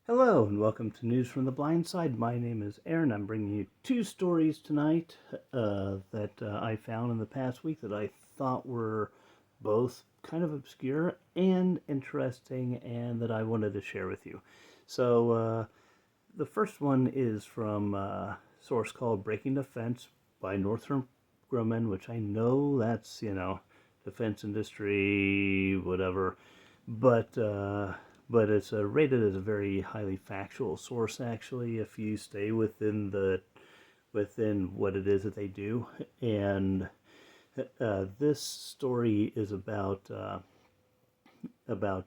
Hello and welcome to News from the Blindside. My name is Aaron. I'm bringing you two stories tonight that I found in the past week that I thought were both kind of obscure and interesting and that I wanted to share with you. So the first one is from a source called Breaking the Fence by Northrop Grumman, which I know that's, defense industry, whatever. But but it's rated as a very highly factual source. Actually, if you stay within what it is that they do, and this story is about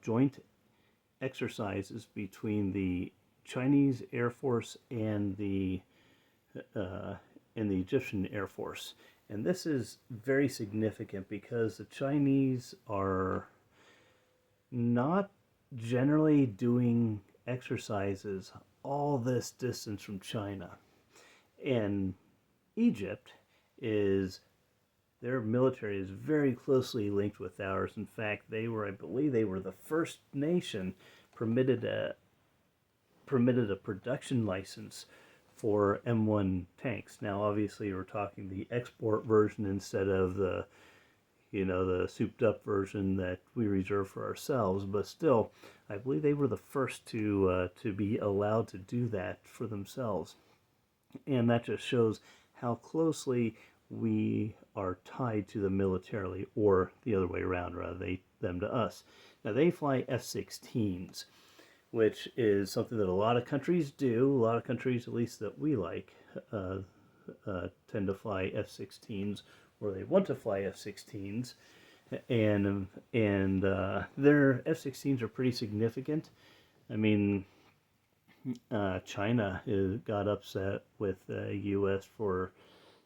joint exercises between the Chinese Air Force uh, and the Egyptian Air Force. And this is very significant because the Chinese are not generally doing exercises all this distance from China. And Egypt is their military is very closely linked with ours. In fact, I believe they were the first nation permitted a production license for M1 tanks. Now, obviously, we're talking the export version instead of the souped up version that we reserve for ourselves. But still, I believe they were the first to be allowed to do that for themselves, and that just shows how closely we are tied to them militarily, or the other way around, rather them to us. Now they fly F-16s, which is something that a lot of countries do. A lot of countries, at least that we like, tend to fly F-16s, or they want to fly F-16s, and their F-16s are pretty significant. I mean, China got upset with the U.S. for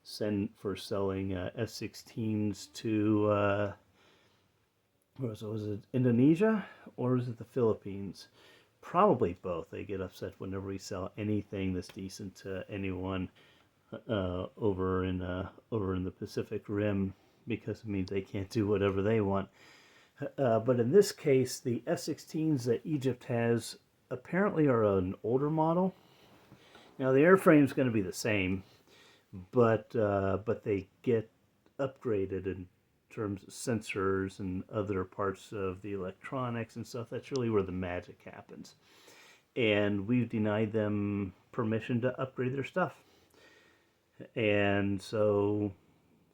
selling F-16s to was it Indonesia or was it the Philippines? Probably both. They get upset whenever we sell anything that's decent to anyone over in the Pacific Rim, because it means they can't do whatever they want. But in this case, the F-16s that Egypt has apparently are an older model. Now the airframe is going to be the same, but they get upgraded in terms of sensors and other parts of the electronics and stuff. That's really where the magic happens. And we've denied them permission to upgrade their stuff. And so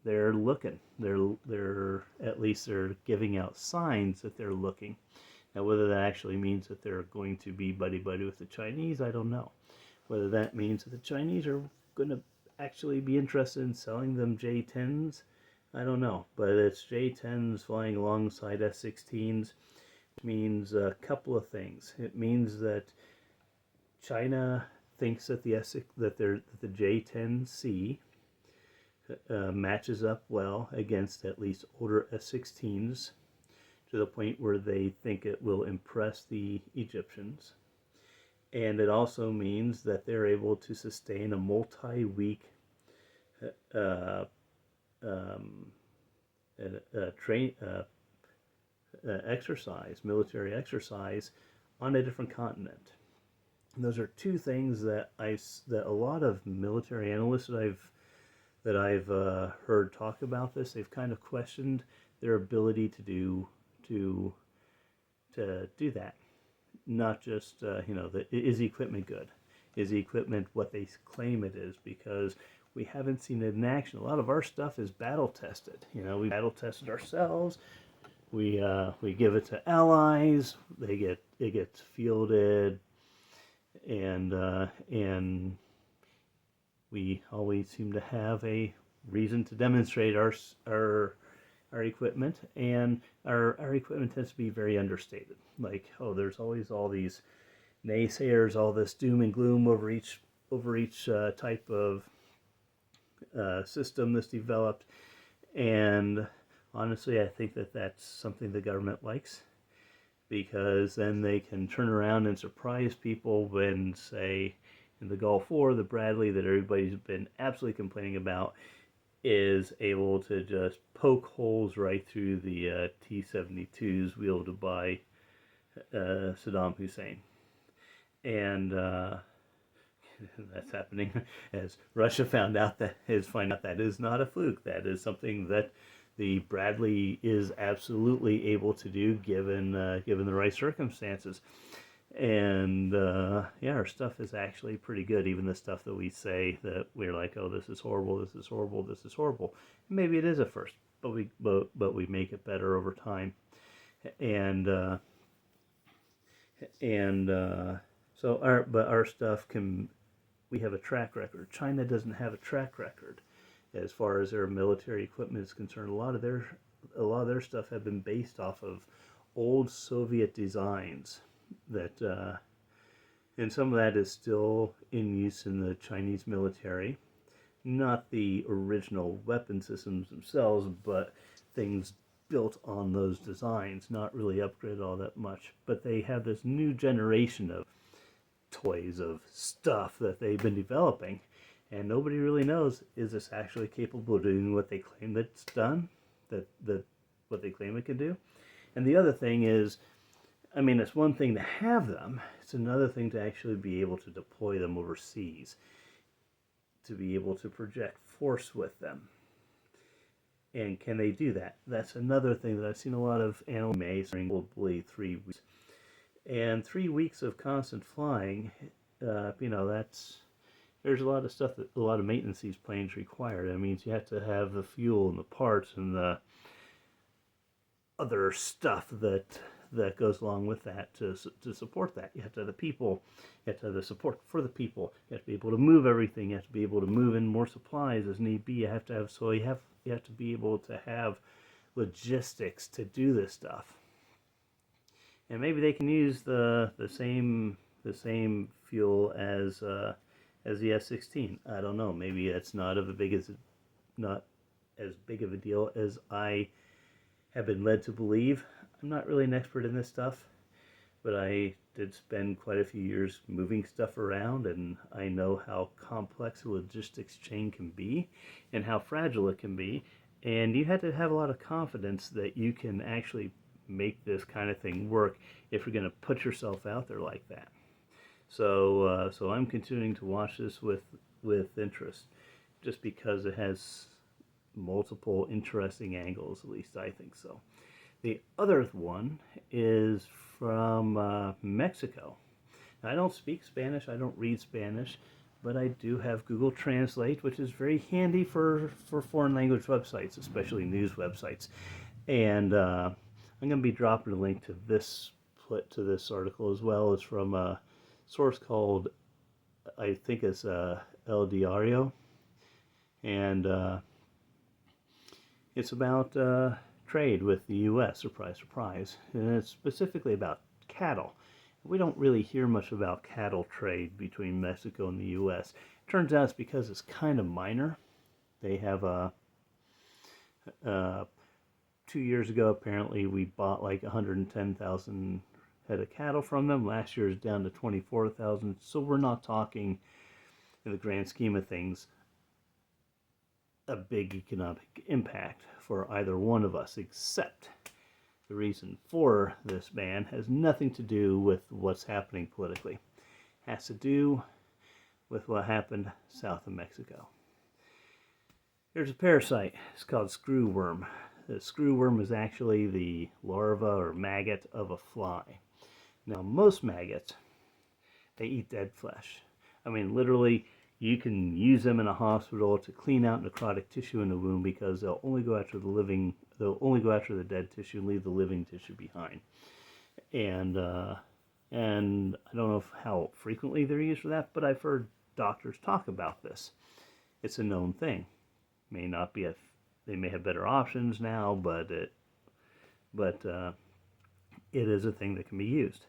they're looking. They're at least they're giving out signs that they're looking. Now, whether that actually means that they're going to be buddy-buddy with the Chinese, I don't know. Whether that means that the Chinese are going to actually be interested in selling them J-10s, I don't know. But it's J-10s flying alongside F-16s, which means a couple of things. It means that China thinks that the J-10C matches up well against at least older F-16s, to the point where they think it will impress the Egyptians. And it also means that they're able to sustain a multi-week uh, um, military exercise on a different continent. And those are two things that a lot of military analysts that I've heard talk about this. They've kind of questioned their ability to do that. Not just is the equipment good? Is the equipment what they claim it is? Because we haven't seen it in action. A lot of our stuff is battle tested. We battle tested ourselves. We give it to allies. It gets fielded, and we always seem to have a reason to demonstrate our equipment, and our equipment tends to be very understated. Like, oh, there's always all these naysayers, all this doom and gloom over each type of system that's developed, and honestly, I think that that's something the government likes, because then they can turn around and surprise people when, say, in the Gulf War, the Bradley that everybody's been absolutely complaining about is able to just poke holes right through the T-72s wielded by Saddam Hussein. And that's happening as Russia find out that is not a fluke. That is something that the Bradley is absolutely able to do given the right circumstances. And yeah, our stuff is actually pretty good. Even the stuff that we say that we're like, oh, this is horrible, this is horrible, this is horrible. Maybe it is at first, but we make it better over time. And and so our stuff can, we have a track record. China doesn't have a track record as far as their military equipment is concerned. A lot of their stuff have been based off of old Soviet designs that and some of that is still in use in the Chinese military. Not the original weapon systems themselves, but things built on those designs, not really upgraded all that much. But they have this new generation of toys, of stuff that they've been developing, and nobody really knows, is this actually capable of doing what they claim that it's done, that what they claim it can do. And the other thing is, I mean, it's one thing to have them, it's another thing to actually be able to deploy them overseas, to be able to project force with them. And can they do that? That's another thing that I've seen a lot of anime during probably 3 weeks. And 3 weeks of constant flying, there's a lot of stuff, that a lot of maintenance these planes require. That means you have to have the fuel and the parts and the other stuff that goes along with that to support that. You have to have the people, you have to have the support for the people, you have to be able to move everything, you have to be able to move in more supplies as need be. You have to be able to have logistics to do this stuff. And maybe they can use the same fuel as the F-16. I don't know. Maybe it's not as big of a deal as I have been led to believe. I'm not really an expert in this stuff, but I did spend quite a few years moving stuff around, and I know how complex a logistics chain can be and how fragile it can be. And you have to have a lot of confidence that you can actually make this kind of thing work if you're going to put yourself out there like that. So I'm continuing to watch this with interest, just because it has multiple interesting angles. At least I think so. The other one is from Mexico. Now, I don't speak Spanish, I don't read Spanish, but I do have Google Translate, which is very handy for foreign language websites, especially news websites. And I'm going to be dropping a link to this article as well. It's from a source called, I think it's El Diario, and it's about trade with the U.S. Surprise, surprise, and it's specifically about cattle. We don't really hear much about cattle trade between Mexico and the U.S. It turns out it's because it's kind of minor. They have 2 years ago, apparently, we bought like 110,000 head of cattle from them. Last year is down to 24,000. So we're not talking, in the grand scheme of things, a big economic impact for either one of us, except the reason for this ban has nothing to do with what's happening politically. It has to do with what happened south of Mexico. There's a parasite. It's called screwworm. The screwworm is actually the larva or maggot of a fly. Now, most maggots, they eat dead flesh. I mean, literally, you can use them in a hospital to clean out necrotic tissue in the wound, because they'll only go after the dead tissue and leave the living tissue behind. And I don't know how frequently they're used for that, but I've heard doctors talk about this. It's a known thing. May not be they may have better options now, but it is a thing that can be used.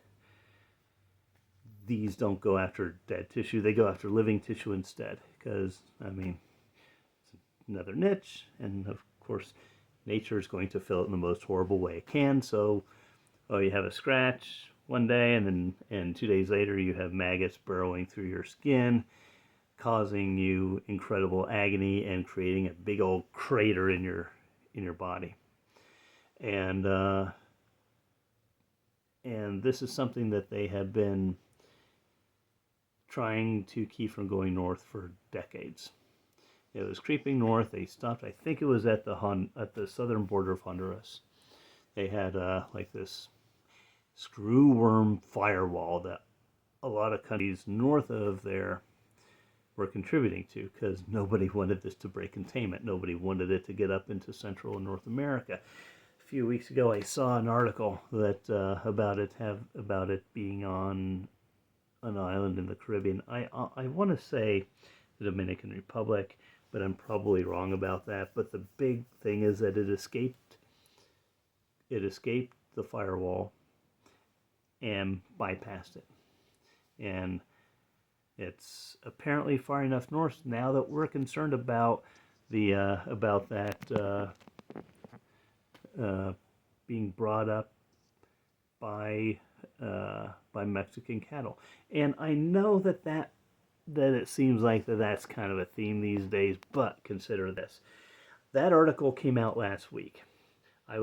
These don't go after dead tissue, they go after living tissue instead, because, I mean, it's another niche, and of course, nature is going to fill it in the most horrible way it can. So, you have a scratch one day, and 2 days later, you have maggots burrowing through your skin, causing you incredible agony and creating a big old crater in your body. And this is something that they have been trying to keep from going north for decades. It was creeping north. They stopped. I think it was at the southern border of Honduras. They had like this screwworm firewall that a lot of countries north of there were contributing to, because nobody wanted this to break containment. Nobody wanted it to get up into Central and North America. A few weeks ago, I saw an article that about it being on an island in the Caribbean. I want to say the Dominican Republic, but I'm probably wrong about that. But the big thing is that it escaped the firewall and bypassed it. And it's apparently far enough north now that we're concerned about that being brought up by Mexican cattle. And I know that it seems like that's kind of a theme these days, but consider this. That article came out last week. I've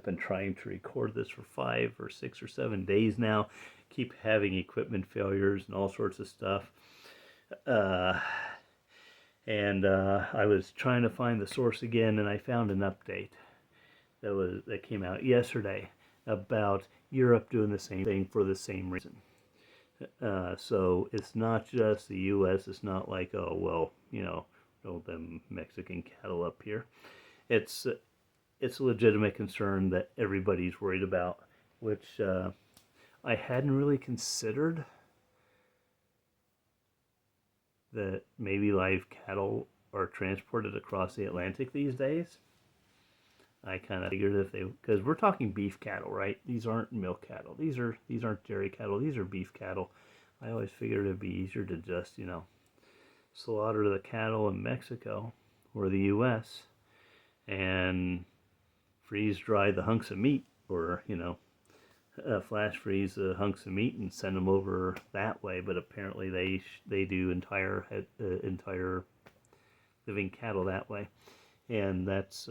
been trying to record this for 5 or 6 or 7 days now. Keep having equipment failures and all sorts of stuff. And I was trying to find the source again, and I found an update that came out yesterday about Europe doing the same thing for the same reason. So it's not just the U.S. It's not like, oh, well, don't them Mexican cattle up here. It's a legitimate concern that everybody's worried about, which I hadn't really considered, that maybe live cattle are transported across the Atlantic these days. I kind of figured because we're talking beef cattle, right? These aren't milk cattle. These aren't dairy cattle. These are beef cattle. I always figured it'd be easier to just, slaughter the cattle in Mexico or the U.S. and freeze dry the hunks of meat, or flash freeze the hunks of meat and send them over that way. But apparently they do entire living cattle that way, and that's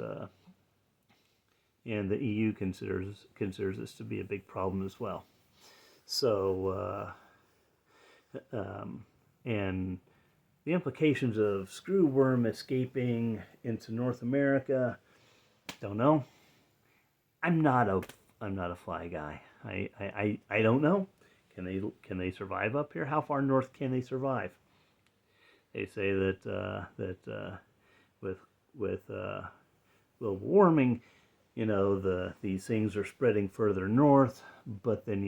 and the EU considers this to be a big problem as well. So and the implications of screwworm escaping into North America, don't know. I'm not a fly guy. I don't know. Can they survive up here? How far north can they survive? They say that with global warming, these things are spreading further north. But then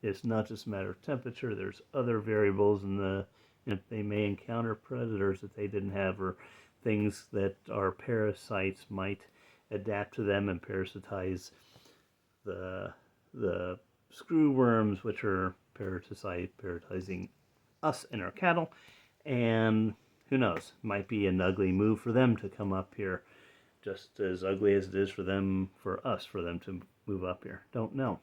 it's not just a matter of temperature. There's other variables they may encounter predators that they didn't have, or things that are parasites might adapt to them and parasitize the screwworms, which are parasitizing us and our cattle. And who knows, might be an ugly move for them to come up here, just as ugly as it is for them to move up here. Don't know.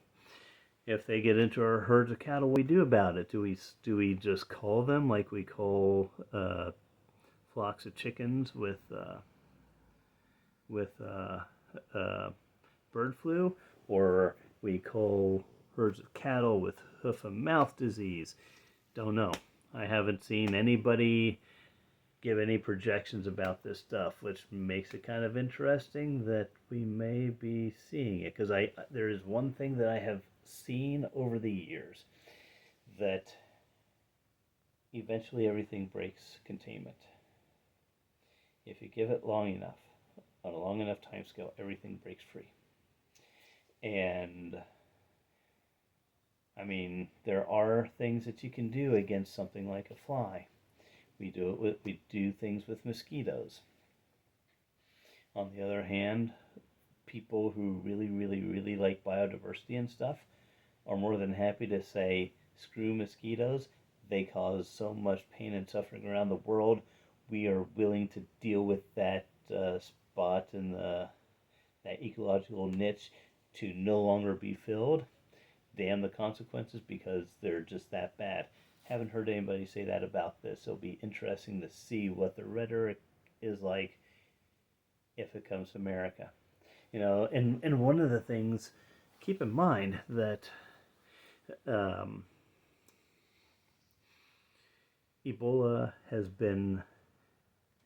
If they get into our herds of cattle, what do we do about it? Do we just call them like we call flocks of chickens with bird flu, or we call herds of cattle with hoof and mouth disease? Don't know. I haven't seen anybody give any projections about this stuff, which makes it kind of interesting that we may be seeing it. Because there is one thing that I have seen over the years, that eventually everything breaks containment. If you give it long enough, on a long enough time scale, everything breaks free. And I mean, there are things that you can do against something like a fly. We do things with mosquitoes. On the other hand, people who really, really, really like biodiversity and stuff are more than happy to say, screw mosquitoes. They cause so much pain and suffering around the world. We are willing to deal with that spot in that ecological niche to no longer be filled. Damn the consequences, because they're just that bad. Haven't heard anybody say that about this. It'll be interesting to see what the rhetoric is like if it comes to America. And one of the things, keep in mind that Ebola has been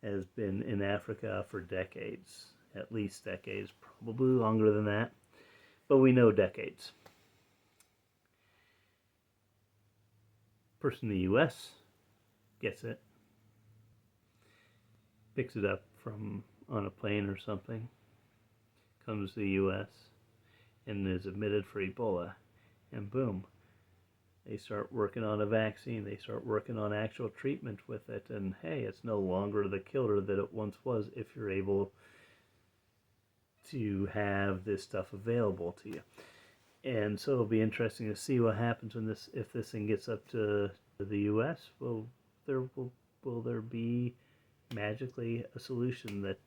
in Africa for decades, at least decades, probably longer than that, but we know decades. Person in the U.S. gets it, picks it up from on a plane or something, comes to the U.S. and is admitted for Ebola, and boom, they start working on a vaccine, they start working on actual treatment with it, and hey, it's no longer the killer that it once was if you're able to have this stuff available to you. And so it'll be interesting to see what happens when if this thing gets up to the U.S. Will there be magically a solution that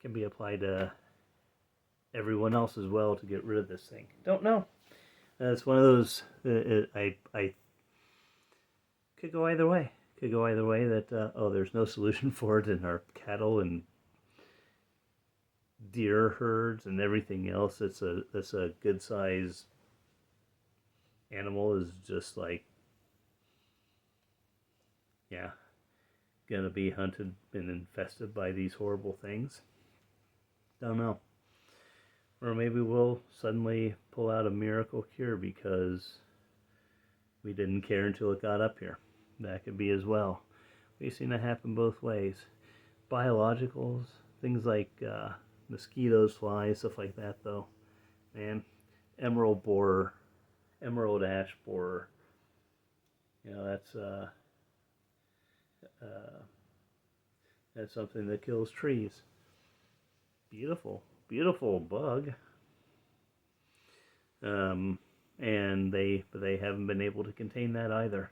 can be applied to everyone else as well to get rid of this thing? Don't know. It's one of those. I could go either way. Could go either way. That there's no solution for it, and our cattle and deer herds and everything else. It's a good size animal is just like, yeah, gonna be hunted and infested by these horrible things. Don't know. Or maybe we'll suddenly pull out a miracle cure because we didn't care until it got up here. That could be as well. We've seen it happen both ways. Biologicals, things like mosquitoes, flies, stuff like that, though. Man, emerald borer, emerald ash borer. That's something that kills trees. Beautiful, beautiful bug. And they haven't been able to contain that either.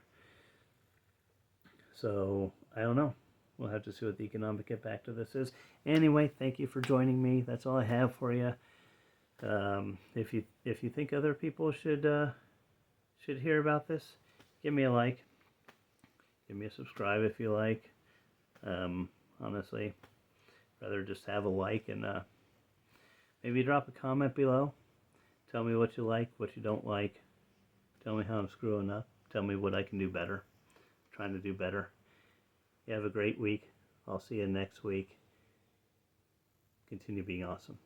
So I don't know. We'll have to see what the economic impact of this is. Anyway, thank you for joining me. That's all I have for you. If you think other people should hear about this, give me a like. Give me a subscribe if you like. Honestly, rather just have a like and maybe drop a comment below. Tell me what you like, what you don't like. Tell me how I'm screwing up. Tell me what I can do better. I'm trying to do better. You have a great week. I'll see you next week. Continue being awesome.